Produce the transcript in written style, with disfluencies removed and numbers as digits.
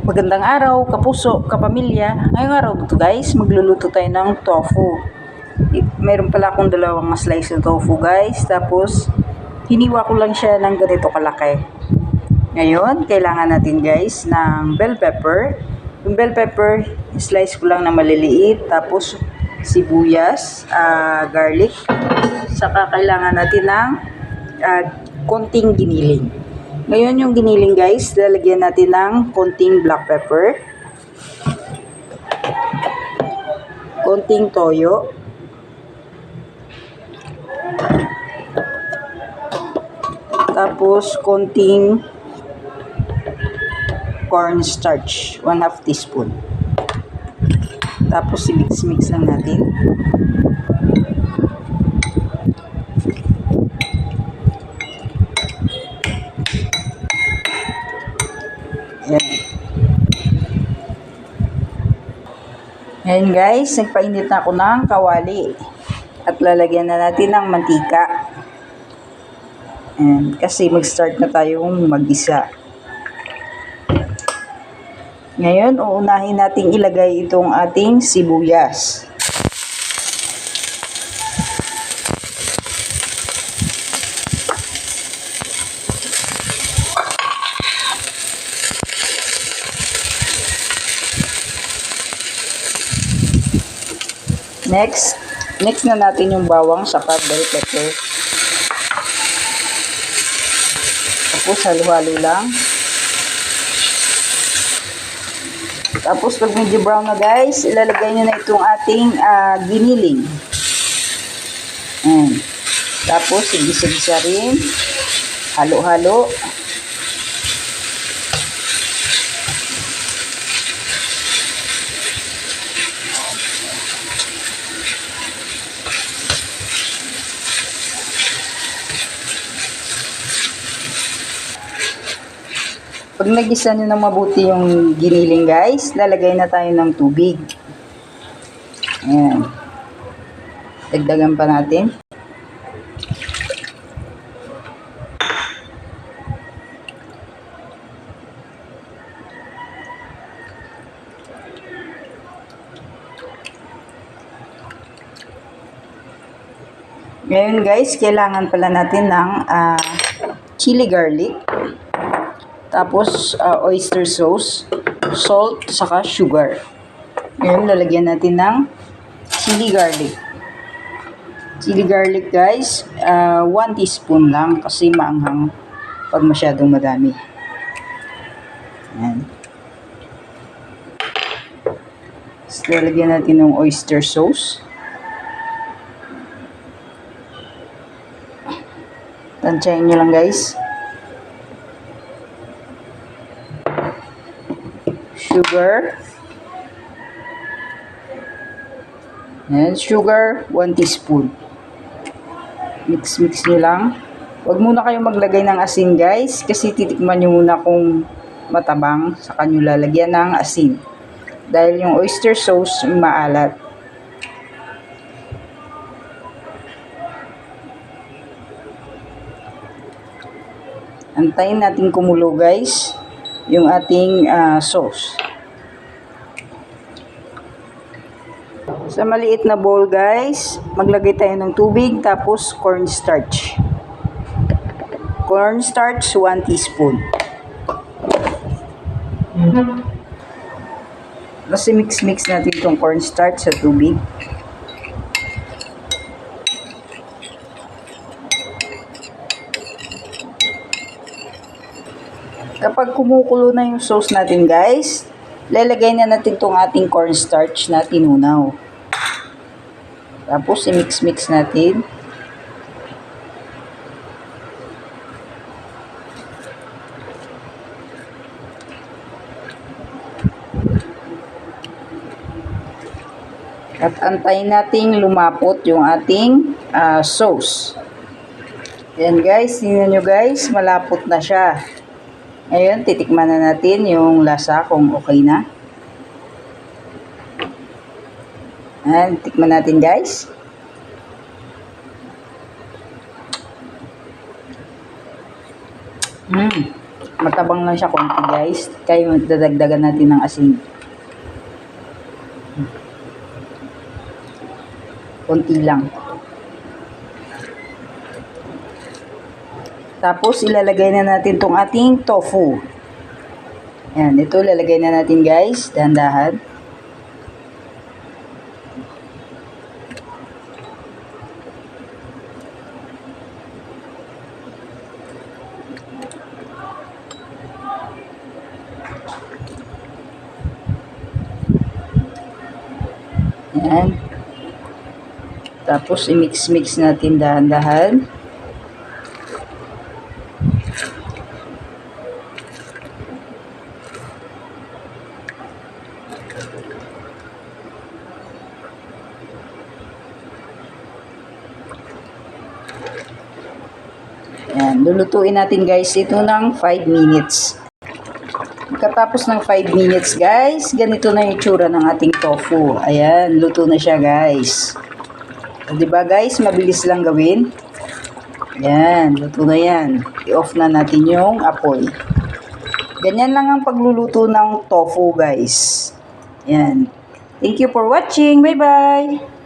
Magandang araw, kapuso, kapamilya. Ngayong araw dito guys, magluluto tayo ng tofu. Mayroon pala akong dalawang slice ng tofu guys. Tapos, hiniwa ko lang siya ng ganito kalaki. Ngayon, kailangan natin guys ng bell pepper. Yung bell pepper, slice ko lang na maliliit. Tapos, sibuyas, garlic. Saka kailangan natin ng konting giniling. Ngayon yung giniling guys, lalagyan natin ng konting black pepper, konting toyo, tapos konting cornstarch, 1/2 teaspoon. Tapos i-mix lang natin. Ayan guys, nagpainit na ako ng kawali at lalagyan na natin ng mantika. Ayan, kasi mag-start na tayong mag-isa. Ngayon, uunahin nating ilagay itong ating sibuyas. Next, mix na natin yung bawang sa bell pepper. Tapos halo-halo lang. Tapos pag medyo brown na guys, ilalagay nyo na itong ating giniling. Ayan. Tapos igisa-gisa rin. Halo-halo. Pag nagisa nyo na mabuti yung giniling guys, lalagay na tayo ng tubig. Ayan. Dagdagan pa natin. Ngayon guys, kailangan pala natin ng chili garlic. Tapos, oyster sauce, salt, saka sugar. Ngayon, lalagyan natin ng chili garlic. Chili garlic, guys, 1 teaspoon lang kasi maanghang pag masyadong madami. Ayan. Tapos, lalagyan natin ng oyster sauce. Tansyahin nyo lang, guys. Sugar. And sugar, 1 teaspoon. Mix nyo lang. Huwag muna kayong maglagay ng asin guys, kasi titikman nyo muna kung matabang, saka nyo lalagyan ng asin. Dahil yung oyster sauce maalat. Antayin natin kumulo guys yung ating sauce. Sa maliit na bowl guys, maglagay tayo ng tubig tapos cornstarch. Cornstarch 1 teaspoon. Kasi mix natin itong cornstarch sa tubig. Kapag kumukulo na yung sauce natin guys, lalagay na natin itong ating cornstarch na tinunaw. Tapos i-mix natin. At antayin nating lumapot yung ating sauce. Yan guys, tingnan nyo guys, malapot na siya. Ngayon, titikman na natin yung lasa kung okay na. Ayan, tikman natin guys. Matabang lang siya konti guys. Kaya dadagdagan natin ng asin. Konti lang. Tapos ilalagay na natin tong ating tofu. Ayan, ito ilalagay na natin guys. Dahan-dahan. Ayan. Tapos i-mix-mix natin dahan-dahan. Ayan, lulutuin natin guys ito ng 5 minutes. Pagkatapos ng 5 minutes guys, ganito na yung itsura ng ating tofu. Ayan, luto na siya guys. Diba guys, mabilis lang gawin. Ayan, luto na yan. I-off na natin yung apoy. Ganyan lang ang pagluluto ng tofu guys. Ayan. Thank you for watching. Bye bye.